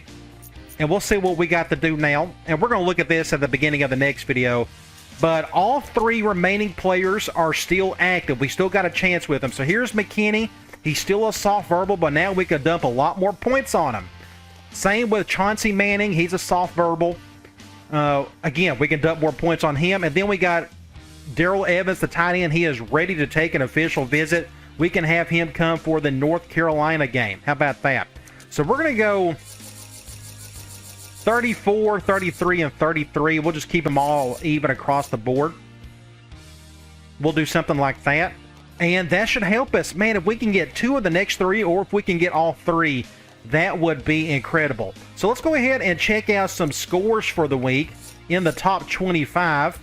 and we'll see what we got to do now. And we're going to look at this at the beginning of the next video. But all 3 remaining players are still active. We still got a chance with them. So here's McKinney. He's still a soft verbal, but now we can dump a lot more points on him. Same with Chauncey Manning. He's a soft verbal. Again, we can dump more points on him. And then we got Darrell Evans, the tight end. He is ready to take an official visit. We can have him come for the North Carolina game. How about that? So we're going to go 34, 33, and 33. We'll just keep them all even across the board. We'll do something like that. And that should help us. Man, if we can get 2 of the next 3, or if we can get all 3, that would be incredible. So let's go ahead and check out some scores for the week in the top 25.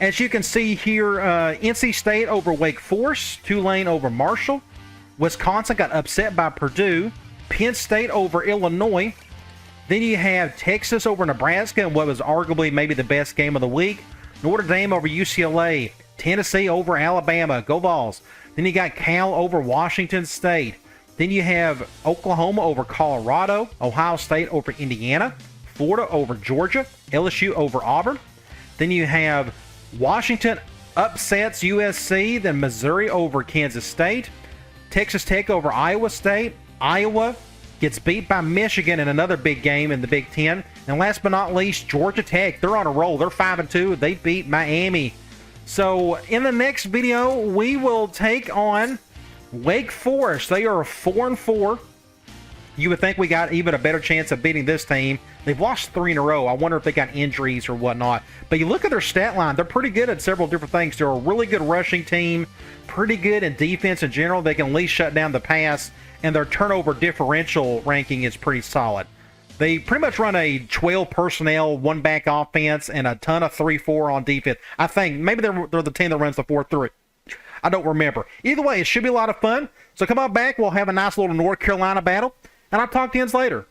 As you can see here, NC State over Wake Forest, Tulane over Marshall, Wisconsin got upset by Purdue, Penn State over Illinois. Then you have Texas over Nebraska in what was arguably maybe the best game of the week. Notre Dame over UCLA, Tennessee over Alabama, go Vols. Then you got Cal over Washington State. Then you have Oklahoma over Colorado, Ohio State over Indiana, Florida over Georgia, LSU over Auburn. Then you have Washington upsets USC, then Missouri over Kansas State, Texas Tech over Iowa State, Iowa gets beat by Michigan in another big game in the Big Ten, and last but not least, Georgia Tech. They're on a roll. They're 5-2. They beat Miami. So in the next video, we will take on Wake Forest. They are 4-4. You would think we got even a better chance of beating this team. They've lost 3 in a row. I wonder if they got injuries or whatnot. But you look at their stat line, they're pretty good at several different things. They're a really good rushing team, pretty good in defense in general. They can at least shut down the pass, and their turnover differential ranking is pretty solid. They pretty much run a 12 personnel, 1-back offense, and a ton of 3-4 on defense. I think maybe they're the team that runs the 4-3. I don't remember. Either way, it should be a lot of fun. So come on back. We'll have a nice little North Carolina battle. And I'll talk to you later.